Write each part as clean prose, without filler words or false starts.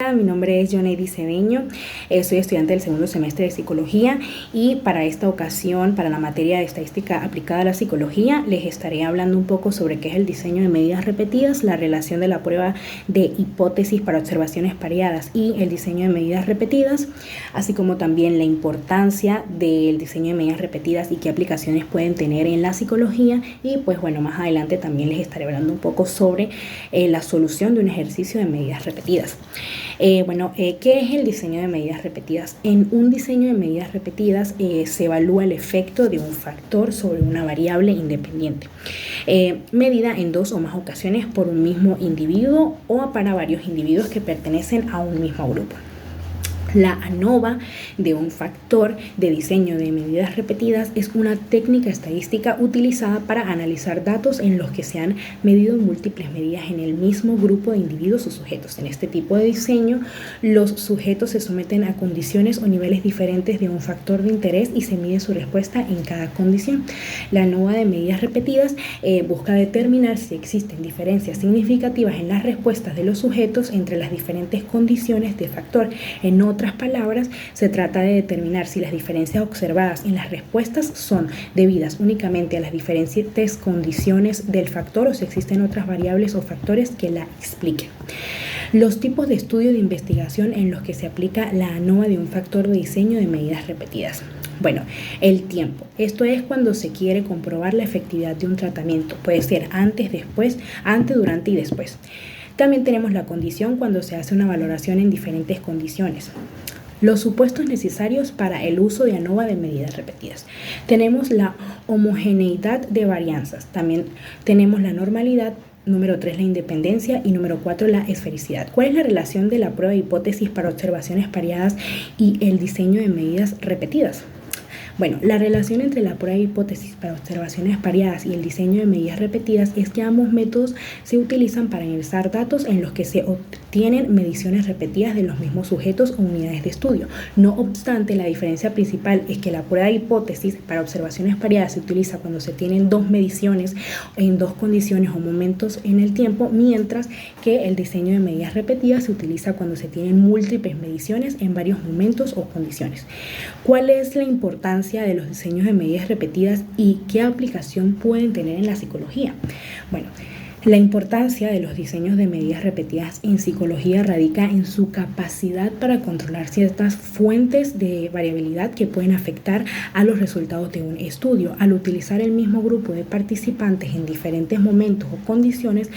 Mi nombre es Johnny Cedeño, soy estudiante del segundo semestre de Psicología y para esta ocasión, para la materia de Estadística aplicada a la Psicología, les estaré hablando un poco sobre qué es el diseño de medidas repetidas, la relación de la prueba de hipótesis para observaciones pareadas y el diseño de medidas repetidas, así como también la importancia del diseño de medidas repetidas y qué aplicaciones pueden tener en la psicología. Y pues bueno, más adelante también les estaré hablando un poco sobre la solución de un ejercicio de medidas repetidas. ¿Qué es el diseño de medidas repetidas? En un diseño de medidas repetidas se evalúa el efecto de un factor sobre una variable independiente, medida en dos o más ocasiones por un mismo individuo o para varios individuos que pertenecen a un mismo grupo. La ANOVA de un factor de diseño de medidas repetidas es una técnica estadística utilizada para analizar datos en los que se han medido múltiples medidas en el mismo grupo de individuos o sujetos. En este tipo de diseño, los sujetos se someten a condiciones o niveles diferentes de un factor de interés y se mide su respuesta en cada condición. La ANOVA de medidas repetidas busca determinar si existen diferencias significativas en las respuestas de los sujetos entre las diferentes condiciones de factor. En otras palabras, se trata de determinar si las diferencias observadas en las respuestas son debidas únicamente a las diferentes condiciones del factor o si existen otras variables o factores que la expliquen. Los tipos de estudio de investigación en los que se aplica la ANOVA de un factor de diseño de medidas repetidas. Bueno, el tiempo. Esto es cuando se quiere comprobar la efectividad de un tratamiento. Puede ser antes, después, antes, durante y después. También tenemos la condición cuando se hace una valoración en diferentes condiciones. Los supuestos necesarios para el uso de ANOVA de medidas repetidas. Tenemos la homogeneidad de varianzas. También tenemos la normalidad. Número 3, la independencia. Y número 4, la esfericidad. ¿Cuál es la relación de la prueba de hipótesis para observaciones pareadas y el diseño de medidas repetidas? Bueno, la relación entre la prueba de hipótesis para observaciones pareadas y el diseño de medidas repetidas es que ambos métodos se utilizan para analizar datos en los que se obtienen mediciones repetidas de los mismos sujetos o unidades de estudio. No obstante, la diferencia principal es que la prueba de hipótesis para observaciones pareadas se utiliza cuando se tienen dos mediciones en dos condiciones o momentos en el tiempo, mientras que el diseño de medidas repetidas se utiliza cuando se tienen múltiples mediciones en varios momentos o condiciones. ¿Cuál es la importancia de los diseños de medidas repetidas y qué aplicación pueden tener en la psicología? Bueno, la importancia de los diseños de medidas repetidas en psicología radica en su capacidad para controlar ciertas fuentes de variabilidad que pueden afectar a los resultados de un estudio. Al utilizar el mismo grupo de participantes en diferentes momentos o condiciones,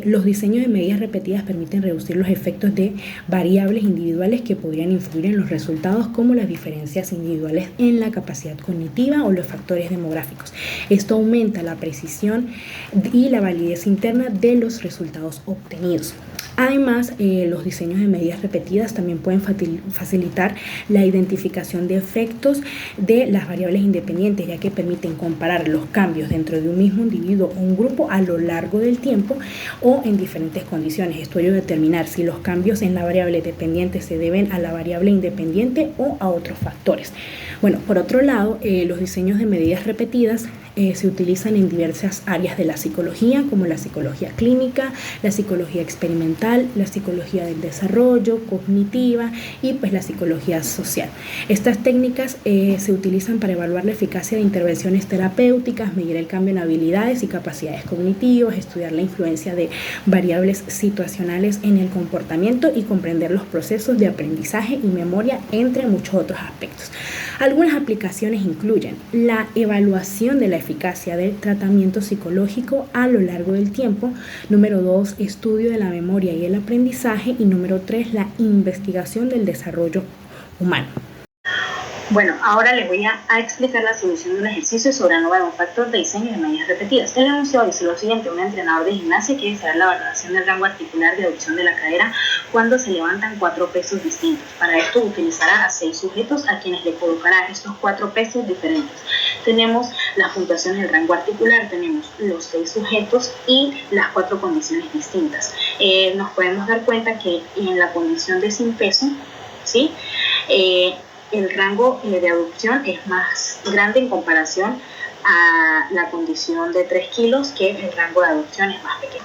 los diseños de medidas repetidas permiten reducir los efectos de variables individuales que podrían influir en los resultados, como las diferencias individuales en la capacidad cognitiva o los factores demográficos. Esto aumenta la precisión y la validez interna de los resultados obtenidos. Además, los diseños de medidas repetidas también pueden facilitar la identificación de efectos de las variables independientes, ya que permiten comparar los cambios dentro de un mismo individuo o un grupo a lo largo del tiempo o en diferentes condiciones. Esto ayuda a determinar si los cambios en la variable dependiente se deben a la variable independiente o a otros factores. Bueno, por otro lado, los diseños de medidas repetidas se utilizan en diversas áreas de la psicología, como la psicología clínica, la psicología experimental, la psicología del desarrollo, cognitiva y pues la psicología social. Estas técnicas se utilizan para evaluar la eficacia de intervenciones terapéuticas, medir el cambio en habilidades y capacidades cognitivas, estudiar la influencia de variables situacionales en el comportamiento y comprender los procesos de aprendizaje y memoria, entre muchos otros aspectos. Algunas aplicaciones incluyen la evaluación de la eficacia del tratamiento psicológico a lo largo del tiempo. Número 2, estudio de la memoria y el aprendizaje. Y número 3, la investigación del desarrollo humano. Bueno, ahora les voy a explicar la solución de un ejercicio sobre ANOVA de un factor de diseño de medidas repetidas. El enunciado dice lo siguiente: un entrenador de gimnasia quiere saber la valoración del rango articular de aducción de la cadera cuando se levantan 4 pesos distintos. Para esto utilizará a 6 sujetos a quienes le colocará estos 4 pesos diferentes. Tenemos las puntuaciones del rango articular, tenemos los 6 sujetos y las 4 condiciones distintas. Nos podemos dar cuenta que en la condición de sin peso, ¿sí?, el rango de aducción es más grande en comparación a la condición de 3 kilos, que el rango de aducción es más pequeño.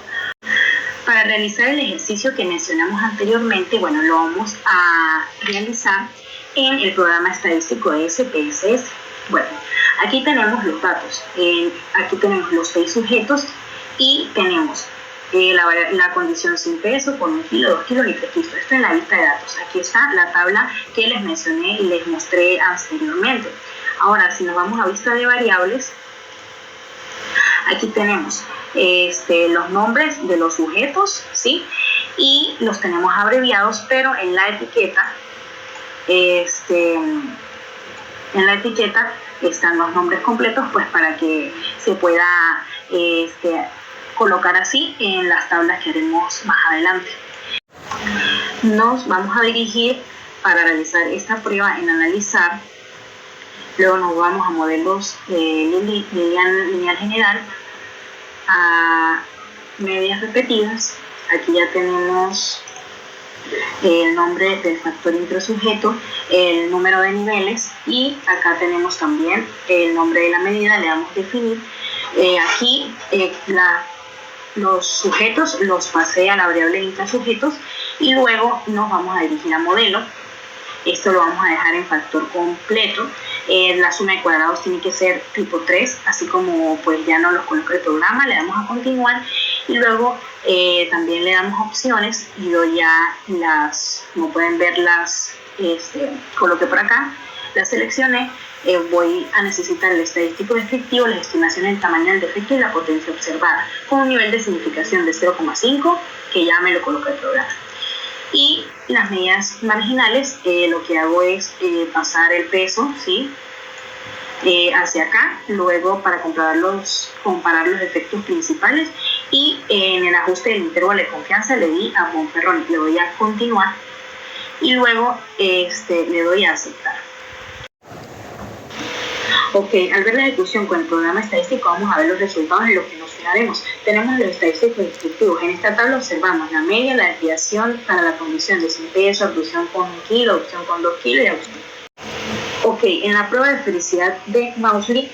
Para realizar el ejercicio que mencionamos anteriormente, bueno, lo vamos a realizar en el programa estadístico de SPSS. Bueno, aquí tenemos los datos, aquí tenemos los 6 sujetos y tenemos la condición sin peso, por 1 kilo, 2 kilos y 3 kilos. Esto en la lista de datos. Aquí está la tabla que les mencioné y les mostré anteriormente. Ahora, si nos vamos a vista de variables, aquí tenemos los nombres de los sujetos, ¿sí? Y los tenemos abreviados, pero en la etiqueta, están los nombres completos, pues para que se pueda colocar así en las tablas que haremos más adelante. Nos vamos a dirigir para realizar esta prueba en analizar, luego nos vamos a modelos lineal general, a medias repetidas. Aquí ya tenemos el nombre del factor intrasujeto, el número de niveles y acá tenemos también el nombre de la medida. Le damos definir. Aquí los sujetos los pasé a la variable intrasujetos y luego nos vamos a dirigir a modelo. Esto lo vamos a dejar en factor completo. La suma de cuadrados tiene que ser tipo 3, así como pues ya nos los coloca el programa. Le damos a continuar y luego también le damos opciones y yo ya como pueden ver, las coloqué por acá, las seleccioné. Voy a necesitar el estadístico descriptivo, la estimación del tamaño del defecto y la potencia observada, con un nivel de significación de 0,5, que ya me lo coloca el programa. Y las medidas marginales, lo que hago es pasar el peso, ¿sí? Hacia acá, luego para comparar los efectos principales, y en el ajuste del intervalo de confianza le di a Bonferroni, le doy a continuar y luego le doy a aceptar. Ok, al ver la ejecución con el programa estadístico vamos a ver los resultados en los que nos fijaremos. Tenemos los estadísticos descriptivos. En esta tabla observamos la media, la desviación para la condición de sin peso, abducción con 1 kilo, abducción con 2 kilos y abducción. Ok, en la prueba de esfericidad de Mauchly,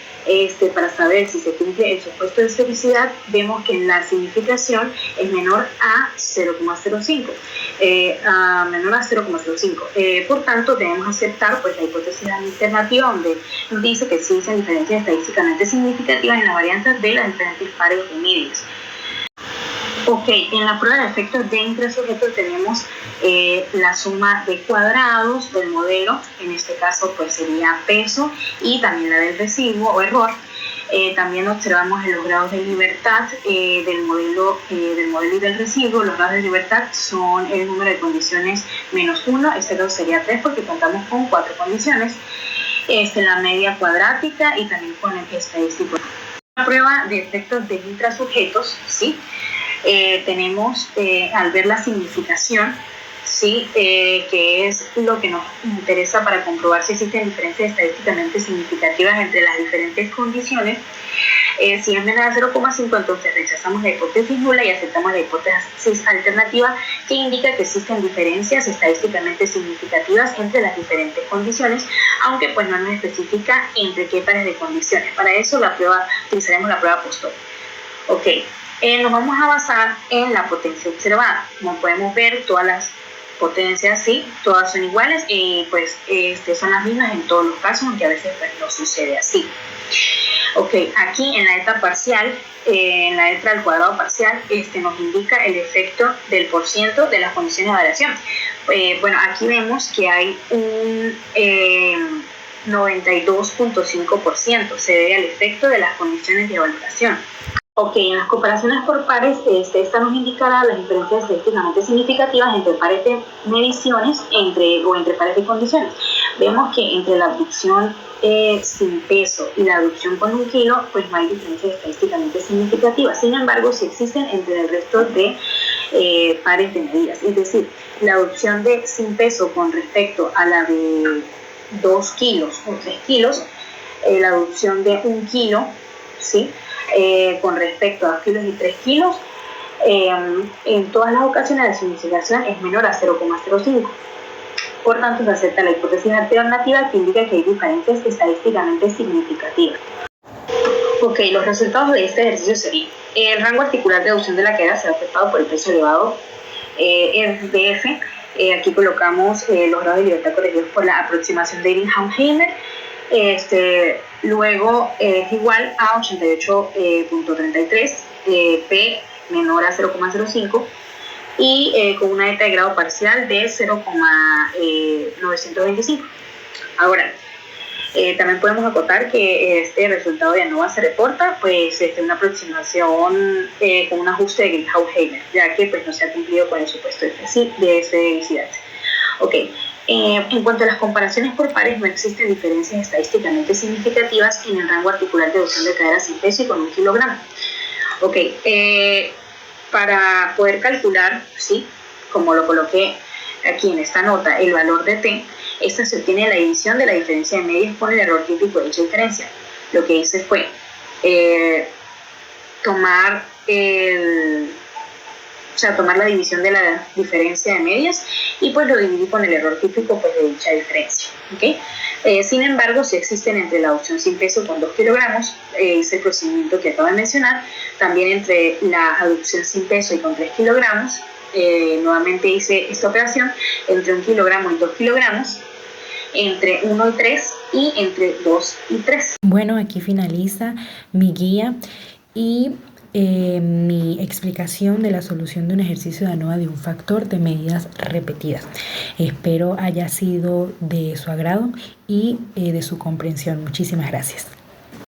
para saber si se cumple el supuesto de esfericidad, vemos que la significación es menor a 0,05. Por tanto, debemos aceptar pues la hipótesis alternativa, donde nos dice que existen diferencias estadísticamente significativas en las varianzas de las diferentes pares de medias. Ok, en la prueba de efectos de intrasujeto tenemos la suma de cuadrados del modelo, en este caso pues sería peso, y también la del residuo o error. También observamos en los grados de libertad del modelo y del residuo. Los grados de libertad son el número de condiciones -1, este grado sería 3 porque contamos con 4 condiciones. La media cuadrática y también con el estadístico. La prueba de efectos de intrasujetos, ¿sí? Tenemos, al ver la significación, ¿sí? Que es lo que nos interesa para comprobar si existen diferencias estadísticamente significativas entre las diferentes condiciones. Si es menor a 0,5, entonces rechazamos la hipótesis nula y aceptamos la hipótesis alternativa, que indica que existen diferencias estadísticamente significativas entre las diferentes condiciones, aunque pues no nos especifica entre qué pares de condiciones. Para eso utilizaremos la prueba Postol. Ok. Nos vamos a basar en la potencia observada. Como podemos ver, todas las potencias, sí, todas son iguales y pues son las mismas en todos los casos, aunque a veces pues, no sucede así. Ok, aquí en la eta parcial, en la eta al cuadrado parcial, nos indica el efecto del % de las condiciones de variación. Bueno, aquí vemos que hay un 92.5%, se debe al efecto de las condiciones de valoración. Ok, en las comparaciones por pares, esta nos indicará las diferencias estadísticamente significativas entre pares de mediciones o entre pares de condiciones. Vemos que entre la abducción sin peso y la abducción con 1 kilo, pues no hay diferencias estadísticamente significativas. Sin embargo, sí existen entre el resto de pares de medidas. Es decir, la abducción de sin peso con respecto a la de 2 kilos o 3 kilos, la abducción de 1 kilo, ¿sí? Con respecto a 2 kilos y 3 kilos, en todas las ocasiones la significación es menor a 0,05. Por tanto, se acepta la hipótesis alternativa, que indica que hay diferencias estadísticamente significativas. Ok, los resultados de este ejercicio serían: El rango articular de aducción de la cadera será afectado por el peso elevado RDF. Aquí colocamos los grados de libertad corregidos por la aproximación de Eddington-Heimer. Luego es igual a 88.33, P menor a 0,05 y con una eta de grado parcial de 0,925. Ahora, también podemos acotar que este resultado de ANOVA se reporta pues una aproximación con un ajuste de Eddington-Heimer, ya que pues no se ha cumplido con el supuesto de especificidad. Ok. En cuanto a las comparaciones por pares, no existen diferencias estadísticamente significativas en el rango articular de aducción de cadera sin peso y con 1 kilogramo. Ok, para poder calcular, ¿sí? Como lo coloqué aquí en esta nota, el valor de T, esta se obtiene de la división de la diferencia de medias con el error típico de dicha diferencia. Lo que hice fue tomar la división de la diferencia de medias y pues lo dividí con el error típico pues, de dicha diferencia. ¿Okay? Sin embargo, si existen entre la adopción sin peso con 2 kilogramos, ese procedimiento que acabo de mencionar, también entre la adopción sin peso y con 3 kilogramos, nuevamente hice esta operación entre 1 kilogramo y 2 kilogramos, entre 1 y 3 y entre 2 y 3. Bueno, aquí finaliza mi guía y mi explicación de la solución de un ejercicio de ANOVA de un factor de medidas repetidas. Espero haya sido de su agrado y de su comprensión. Muchísimas gracias.